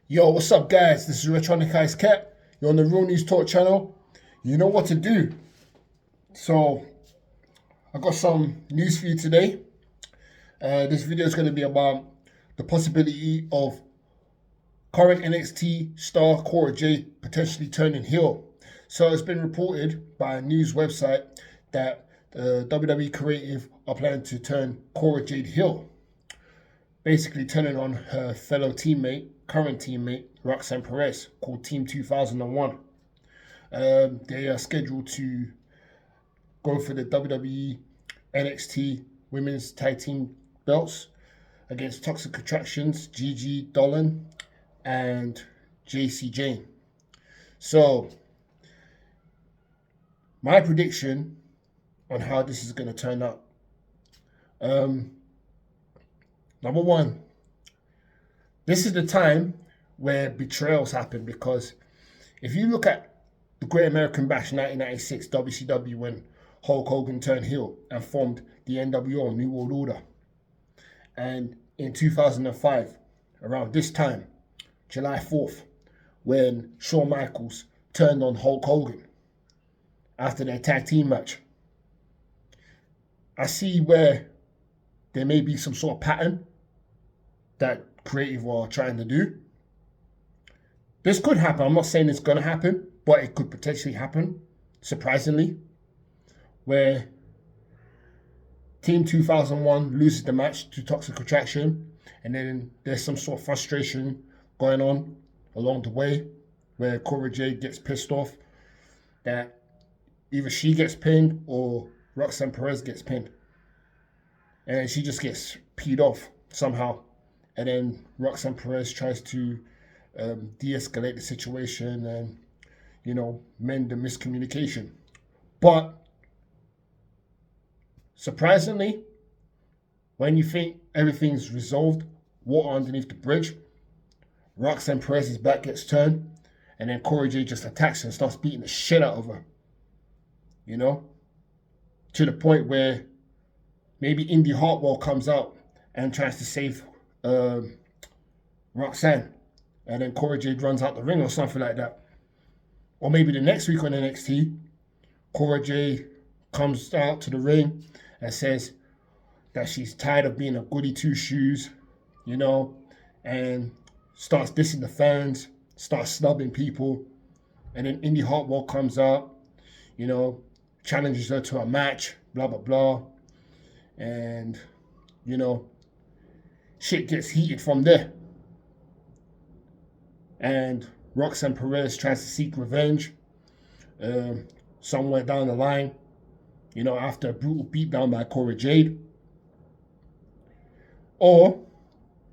Yo, what's up, guys? This is Electronic Ice Cat. You're on the Real News Talk channel. You know what to do. So, I got some news for you today. This video is going to be about the possibility of current NXT star Cora Jade potentially turning heel. So, it's been reported by a news website that WWE Creative are planning to turn Cora Jade heel, basically turning on her fellow teammate, current teammate, Roxanne Perez, called Team 2001. They are scheduled to go for the WWE NXT Women's Tag Team belts against Toxic Attractions, Gigi Dolan, and JC Jane. So, my prediction on how this is going to turn out. Number one, this is the time where betrayals happen, because if you look at the Great American Bash 1996 WCW, when Hulk Hogan turned heel and formed the NWO, New World Order, and in 2005, around this time, July 4th, when Shawn Michaels turned on Hulk Hogan after their tag team match, I see where there may be some sort of pattern that creative are trying to do. This could happen. I'm not saying it's going to happen, but it could potentially happen, surprisingly, where Team 2001 loses the match to Toxic Attraction, and then there's some sort of frustration going on along the way where Cora Jade gets pissed off that either she gets pinned or Roxanne Perez gets pinned. And then she just gets peed off somehow. And then Roxanne Perez tries to de-escalate the situation and, mend the miscommunication. But surprisingly, when you think everything's resolved, water underneath the bridge, Roxanne Perez's back gets turned, and then Cora Jade just attacks her and starts beating the shit out of her. To the point where maybe Indy Hartwell comes out and tries to save Roxanne, and then Cora Jade runs out the ring or something like that. Or maybe the next week on NXT, Cora Jade comes out to the ring and says that she's tired of being a goody two-shoes, and starts dissing the fans, starts snubbing people. And then Indy Hartwell comes out, challenges her to a match, blah, blah, blah. And, shit gets heated from there. And Roxanne Perez tries to seek revenge somewhere down the line, after a brutal beatdown by Cora Jade. Or,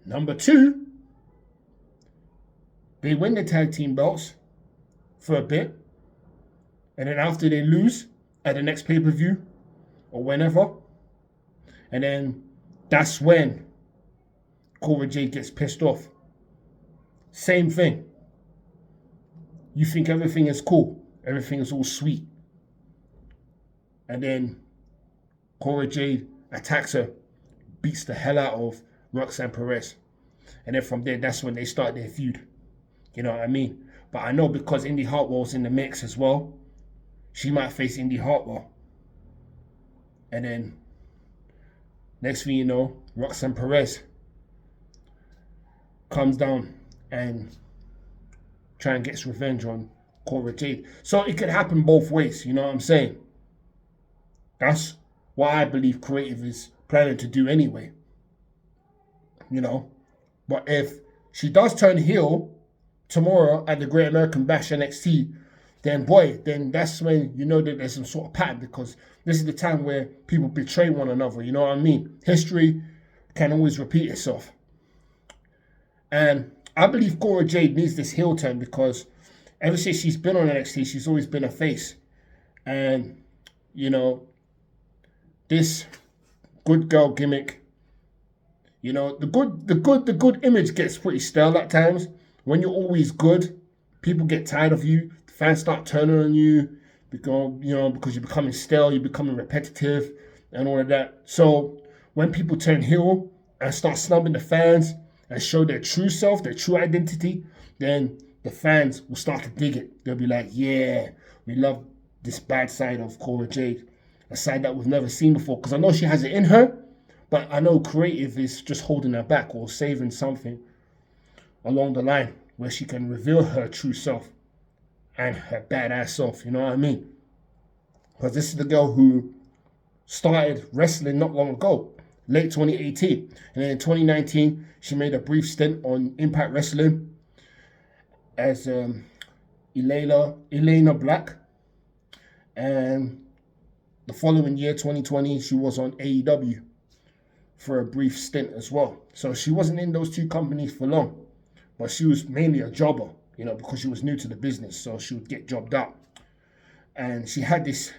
number two, they win the tag team belts for a bit, and then after they lose at the next pay-per-view or whenever, and then that's when Cora Jade gets pissed off. Same thing. You think everything is cool, everything is all sweet, and then Cora Jade attacks her, beats the hell out of Roxanne Perez, and then from there, that's when they start their feud. You know what I mean? But I know because Indy Hartwell's in the mix as well, she might face Indy Hartwell, and then next thing you know, Roxanne Perez comes down and try and gets revenge on Cora Jade. So it could happen both ways, you know what I'm saying? That's what I believe creative is planning to do anyway. But if she does turn heel tomorrow at the Great American Bash NXT, then that's when you know that there's some sort of pattern, because this is the time where people betray one another, you know what I mean? History can always repeat itself. And I believe Cora Jade needs this heel turn, because ever since she's been on NXT, she's always been a face. And, this good girl gimmick, the good image gets pretty stale at times. When you're always good, people get tired of you. The fans start turning on you because you're becoming stale, you're becoming repetitive and all of that. So when people turn heel and start snubbing the fans and show their true self, their true identity, then the fans will start to dig it. They'll be like, yeah, we love this bad side of Cora Jade, a side that we've never seen before. Because I know she has it in her, but I know creative is just holding her back or saving something along the line where she can reveal her true self and her badass self, you know what I mean? Because this is the girl who started wrestling not long ago, late 2018. And then in 2019, she made a brief stint on Impact Wrestling as Elena Black. And the following year, 2020, she was on AEW for a brief stint as well. So she wasn't in those two companies for long, but she was mainly a jobber, you know, because she was new to the business, so she would get jobbed out. And she had this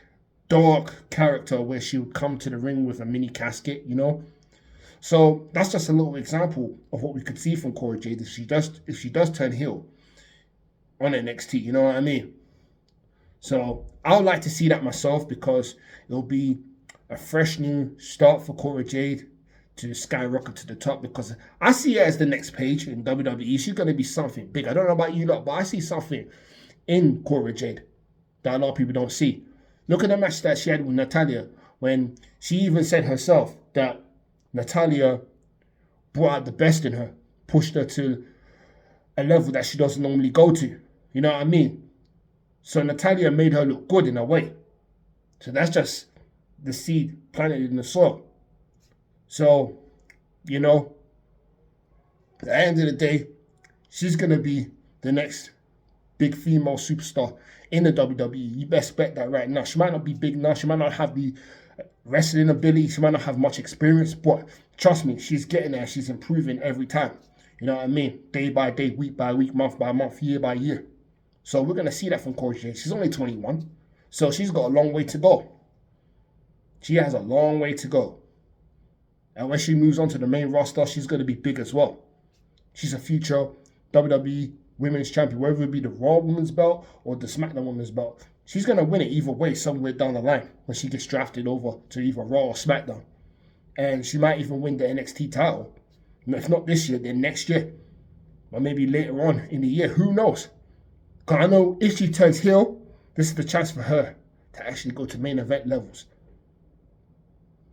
dark character where she would come to the ring with a mini casket, you know. So that's just a little example of what we could see from Cora Jade if she does turn heel on NXT, you know what I mean? So I would like to see that myself because it'll be a fresh new start for Cora Jade to skyrocket to the top, because I see her as the next Paige in WWE. She's going to be something big. I don't know about you lot, but I see something in Cora Jade that a lot of people don't see. Look at the match that she had with Natalya, when she even said herself that Natalya brought out the best in her, pushed her to a level that she doesn't normally go to. You know what I mean? So Natalya made her look good in a way. So that's just the seed planted in the soil. So, you know, at the end of the day, she's going to be the next big female superstar in the WWE. You best bet that right now. She might not be big now. She might not have the wrestling ability. She might not have much experience. But trust me, she's getting there. She's improving every time. You know what I mean? Day by day, week by week, month by month, year by year. So we're going to see that from Cora Jade. She's only 21. So she's got a long way to go. She has a long way to go. And when she moves on to the main roster, she's going to be big as well. She's a future WWE Women's Champion, whether it be the Raw Women's Belt or the SmackDown Women's Belt. She's going to win it either way somewhere down the line when she gets drafted over to either Raw or SmackDown. And she might even win the NXT title. And if not this year, then next year. Or maybe later on in the year. Who knows? Because I know if she turns heel, this is the chance for her to actually go to main event levels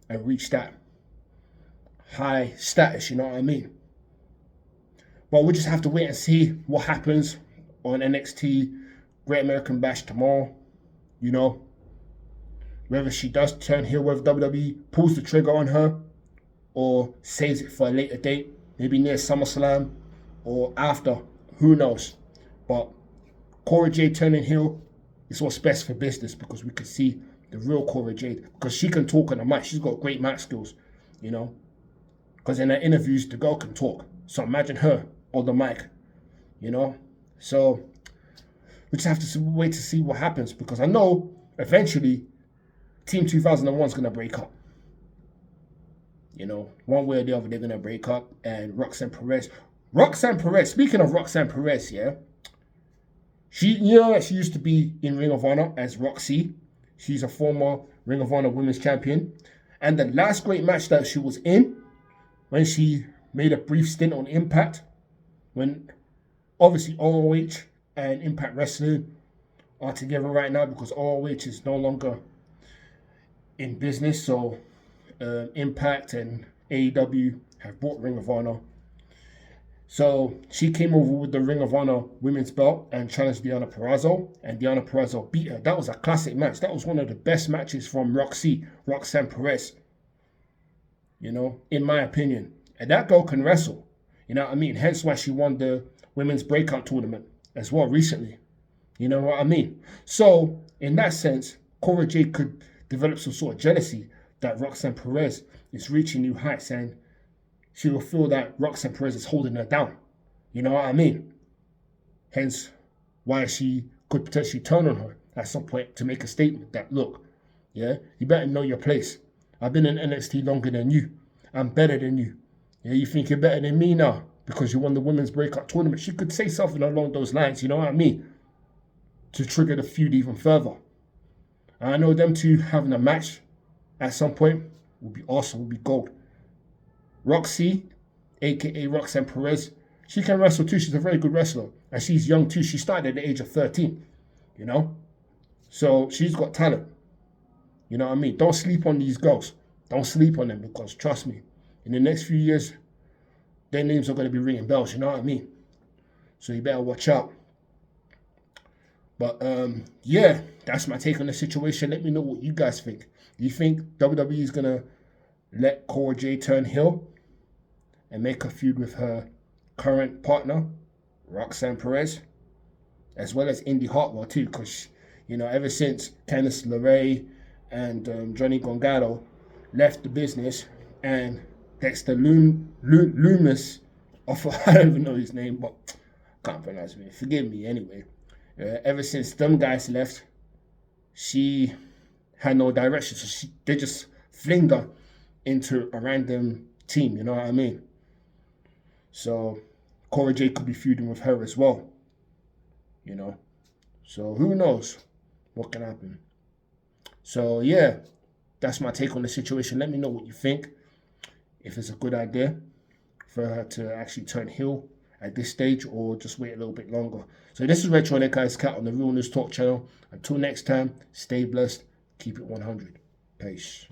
and reach that high status, you know what I mean? But we'll just have to wait and see what happens on NXT Great American Bash tomorrow, you know. Whether she does turn heel, whether WWE pulls the trigger on her or saves it for a later date, maybe near SummerSlam or after, who knows. But Cora Jade turning heel is what's best for business, because we can see the real Cora Jade, because she can talk on the mic. She's got great mic skills, you know. Because in her interviews, the girl can talk. So imagine her on the mic, you know. So we just have to wait to see what happens, because I know eventually Team 2001 is going to break up. You know, one way or the other, they're going to break up. And Roxanne Perez, speaking of Roxanne Perez, yeah, she used to be in Ring of Honor as Roxy. She's a former Ring of Honor Women's Champion. And the last great match that she was in, when she made a brief stint on Impact, when obviously ROH and Impact Wrestling are together right now, because ROH is no longer in business. So Impact and AEW have bought Ring of Honor. So she came over with the Ring of Honor women's belt and challenged Deonna Purrazzo, and Deonna Purrazzo beat her. That was a classic match. That was one of the best matches from Roxanne Perez, you know, in my opinion. And that girl can wrestle, you know what I mean? Hence why she won the women's breakout tournament as well recently. You know what I mean? So in that sense, Cora Jade could develop some sort of jealousy that Roxanne Perez is reaching new heights, and she will feel that Roxanne Perez is holding her down. You know what I mean? Hence why she could potentially turn on her at some point to make a statement that, look, yeah, you better know your place. I've been in NXT longer than you. I'm better than you. Yeah, you think you're better than me now because you won the women's breakout tournament. She could say something along those lines, you know what I mean? To trigger the feud even further. And I know them two having a match at some point will be awesome, will be gold. Roxy, aka Roxanne Perez, She can wrestle too. She's a very good wrestler. And she's young too. She started at the age of 13, you know? So she's got talent. You know what I mean? Don't sleep on these girls. Don't sleep on them, because trust me, in the next few years, their names are going to be ringing bells. You know what I mean? So you better watch out. But yeah, that's my take on the situation. Let me know what you guys think. Do you think WWE is going to let Cora Jade turn heel and make a feud with her current partner, Roxanne Perez, as well as Indy Hartwell too? Because, you know, ever since Candice LeRae and Johnny Gongado left the business, and Dexter Loomis, I don't even know his name, but I can't pronounce it. Forgive me anyway. Ever since them guys left, she had no direction, so they just flinged her into a random team. You know what I mean? So Cora Jade could be feuding with her as well. You know, so who knows what can happen. So yeah, that's my take on the situation. Let me know what you think. If it's a good idea for her to actually turn heel at this stage, or just wait a little bit longer. So this is Retro Guys Cat on the Real News Talk channel. Until next time, stay blessed, keep it 100. Peace.